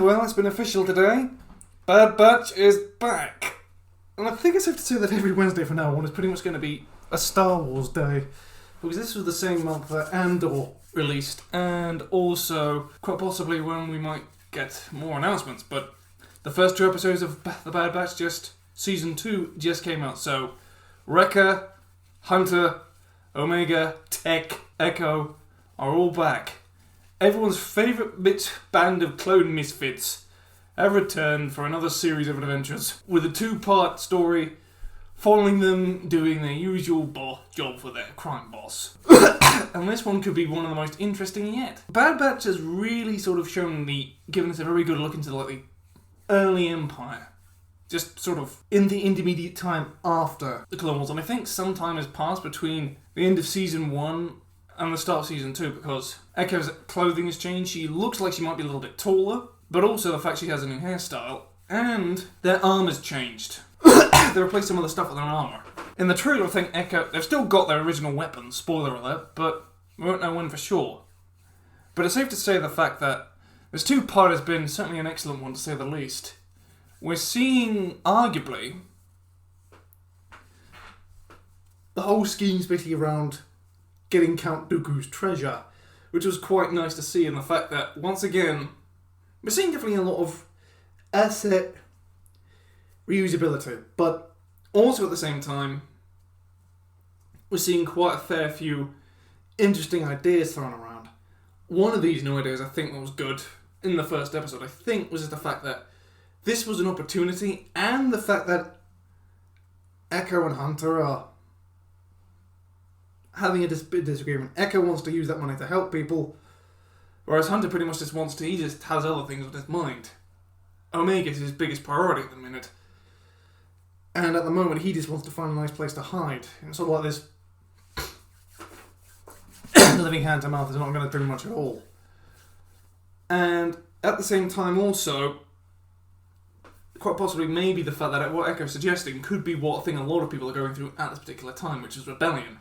Well, it's been official today. Bad Batch is back. And I think it's safe to say that every Wednesday from now on is pretty much going to be a Star Wars day. Because this was the same month that Andor released. And also, quite possibly when we might get more announcements. But the first 2 episodes of The Bad Batch, Season 2, just came out. So, Wrecker, Hunter, Omega, Tech, Echo are all back. Everyone's favourite band of clone misfits have returned for another series of adventures, with a 2-part story following them doing their usual job for their crime boss. And this one could be one of the most interesting yet. Bad Batch has really sort of given us a very good look into the early Empire. Just sort of in the intermediate time after the Clone Wars. And I think some time has passed between the end of Season 1 and the start of Season 2, because Echo's clothing has changed. She looks like she might be a little bit taller, but also the fact she has a new hairstyle, and their armor's changed. They replaced some of the stuff with their armor. In the trailer, I think Echo, they've still got their original weapons, spoiler alert, but we won't know when for sure. But it's safe to say the fact that this 2-part has been certainly an excellent one, to say the least. We're seeing, arguably, the whole scheme's basically around getting Count Dooku's treasure, which was quite nice to see, in the fact that, once again, we're seeing definitely a lot of asset reusability, but also at the same time, we're seeing quite a fair few interesting ideas thrown around. One of these new ideas I think that was good in the first episode, I think, was just the fact that this was an opportunity, and the fact that Echo and Hunter are having a disagreement. Echo wants to use that money to help people, whereas Hunter pretty much he just has other things on his mind. Omega's his biggest priority at the minute. And at the moment, he just wants to find a nice place to hide. It's sort of like this living hand to mouth is not going to do much at all. And at the same time also, quite possibly maybe the fact that what Echo's suggesting could be what I think a lot of people are going through at this particular time, which is rebellion.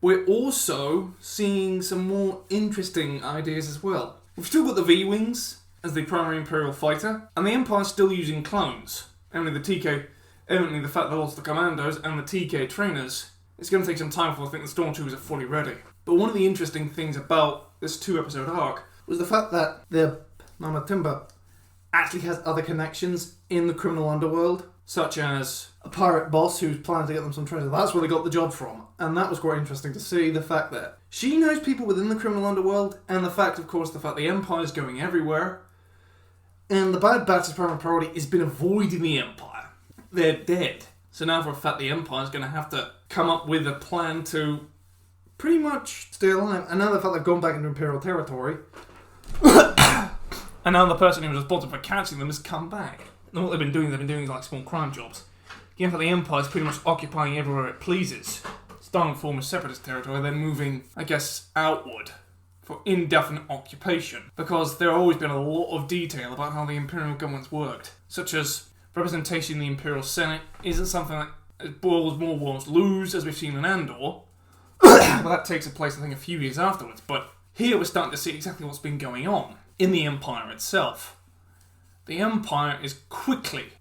We're also seeing some more interesting ideas as well. We've still got the V-Wings as the primary Imperial fighter, and the Empire's still using clones. Evidently the fact that lots of the commandos and the TK trainers, it's going to take some time before I think the Stormtroopers are fully ready. But one of the interesting things about this 2-episode arc was the fact that the Mama Timba actually has other connections in the criminal underworld, such as a pirate boss who's planning to get them some treasure. That's where they got the job from. And that was quite interesting to see, the fact that she knows people within the criminal underworld, and the fact, of course, the fact the Empire's going everywhere. And the Bad Batch's primary priority has been avoiding the Empire. They're dead. So now for a fact the Empire's going to have to come up with a plan to pretty much stay alive. And now the fact they've gone back into Imperial territory, and now the person who was responsible for catching them has come back. And what they've been doing like small crime jobs. Given that the Empire's pretty much occupying everywhere it pleases, starting with former separatist territory, then moving, I guess, outward for indefinite occupation. Because there have always been a lot of detail about how the Imperial government's worked, such as representation in the Imperial Senate isn't something that boils more wars lose, as we've seen in Andor. But that takes place, I think, a few years afterwards. But here we're starting to see exactly what's been going on in the Empire itself. The Empire is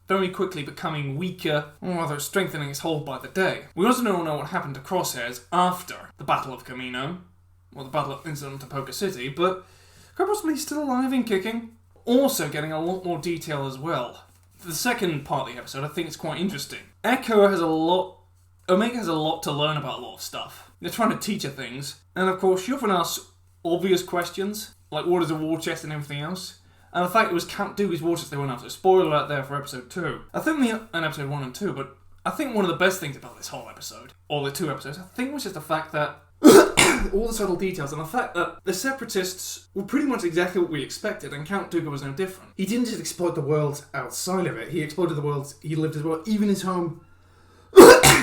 very quickly becoming weaker, or rather strengthening its hold by the day. We also don't know what happened to Crosshairs after the Battle of Camino, or the Battle of Incident to Poker City, but quite possibly still alive and kicking. Also getting a lot more detail as well. For the second part of the episode, I think it's quite interesting. Omega has a lot to learn about a lot of stuff. They're trying to teach her things, and of course she often asks obvious questions, like what is a war chest and everything else. And the fact it was Count Dooku's war chest they went after. Spoiler out there for episode 2. I think and episode 1 and 2, but I think one of the best things about this whole episode, or the 2 episodes, I think was just the fact that all the subtle details, and the fact that the Separatists were pretty much exactly what we expected, and Count Dooku was no different. He didn't just exploit the world outside of it, he exploited the world he lived as well, even his home.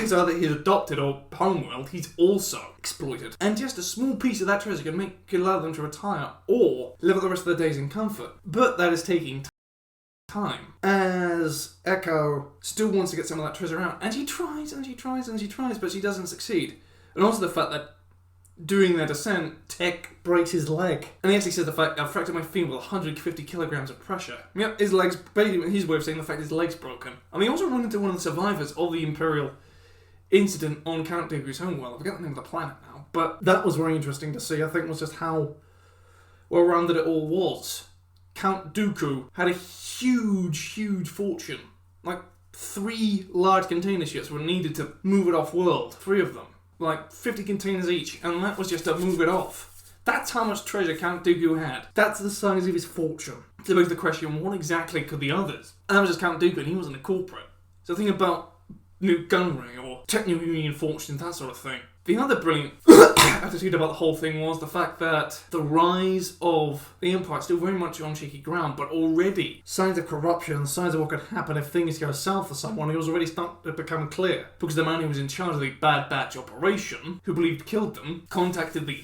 So either his adopted or homeworld, he's also exploited. And just a small piece of that treasure could allow them to retire or live out the rest of their days in comfort. But that is taking time. As Echo still wants to get some of that treasure out. And she tries, but she doesn't succeed. And also the fact that during their descent, Tech breaks his leg. And he actually says the fact I fractured my femur with 150 kilograms of pressure. Yep, his legs, basically his way of saying the fact his leg's broken. And they also run into one of the survivors of the Imperial incident on Count Dooku's homeworld. I forget the name of the planet now. But that was very interesting to see. I think it was just how well-rounded it all was. Count Dooku had a huge fortune. Like 3 large container ships were needed to move it off-world. 3 of them. Like 50 containers each. And that was just to move it off. That's how much treasure Count Dooku had. That's the size of his fortune. So begs the question, what exactly could the others? And that was just Count Dooku, and he wasn't a corporate. So think about Newt Gunray or Techno-Union fortunes, that sort of thing. The other brilliant attitude about the whole thing was the fact that the rise of the Empire is still very much on shaky ground, but already signs of corruption, signs of what could happen if things go south for someone, it was already starting to become clear. Because the man who was in charge of the Bad Batch operation, who believed killed them, contacted the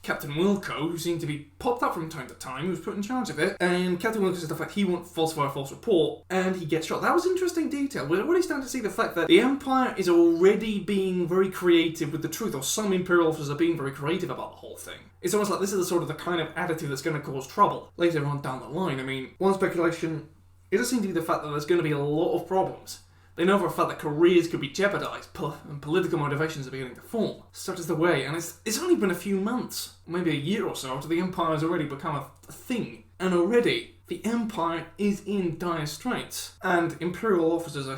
Captain Wilco, who seemed to be popped up from time to time, who was put in charge of it, and Captain Wilco says the fact he won't falsify a false report, and he gets shot. That was interesting detail. We're already starting to see the fact that the Empire is already being very creative with the truth, or some Imperial officers are being very creative about the whole thing. It's almost like this is the kind of attitude that's going to cause trouble later on down the line. I mean, one speculation, it does seem to be the fact that there's going to be a lot of problems. They know for a fact that careers could be jeopardised, and political motivations are beginning to form. Such is the way, and it's only been a few months, maybe a year or so, after the Empire has already become a thing. And already, the Empire is in dire straits. And Imperial officers are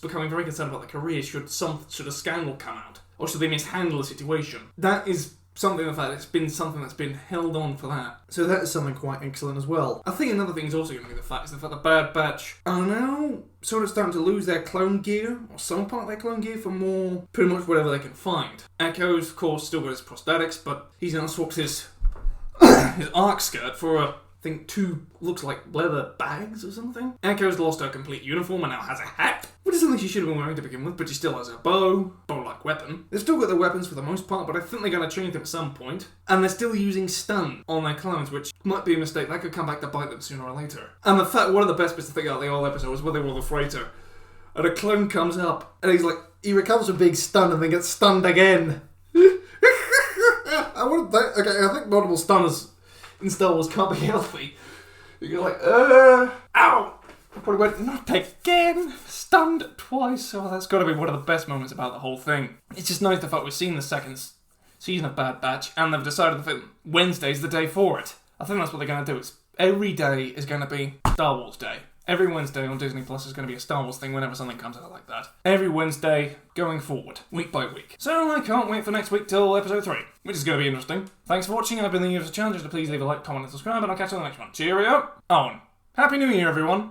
becoming very concerned about their careers should a scandal come out, or should they mishandle the situation. That is something that's been held on for that. So that is something quite excellent as well. I think another thing is also going to be the fact that Bad Batch are now sort of starting to lose their clone gear, or some part of their clone gear, for more, pretty much whatever they can find. Echo's, of course, still got his prosthetics, but he's now swapped his arc skirt for I think 2 looks like leather bags or something. Echo's lost her complete uniform and now has a hat, which is something she should have been wearing to begin with, but she still has a bow-like weapon. They've still got their weapons for the most part, but I think they're going to change them at some point. And they're still using stun on their clones, which might be a mistake. That could come back to bite them sooner or later. And the fact, one of the best bits to think about the whole episode was when they were on the freighter, and a clone comes up, and he recovers from being stunned and then gets stunned again. I think multiple stunners in Star Wars can't be healthy. You're like, ow! I probably went, not again! Stunned twice. Oh, that's got to be one of the best moments about the whole thing. It's just nice the fact we've seen the second season of Bad Batch, and they've decided that Wednesday's the day for it. I think that's what they're going to do. Every day is going to be Star Wars Day. Every Wednesday on Disney Plus is going to be a Star Wars thing whenever something comes out like that. Every Wednesday, going forward, week by week. So I can't wait for next week till episode 3, which is going to be interesting. Thanks for watching. I've been the Universal Challenger, so please leave a like, comment, and subscribe, and I'll catch you on the next one. Cheerio! On. Happy New Year, everyone!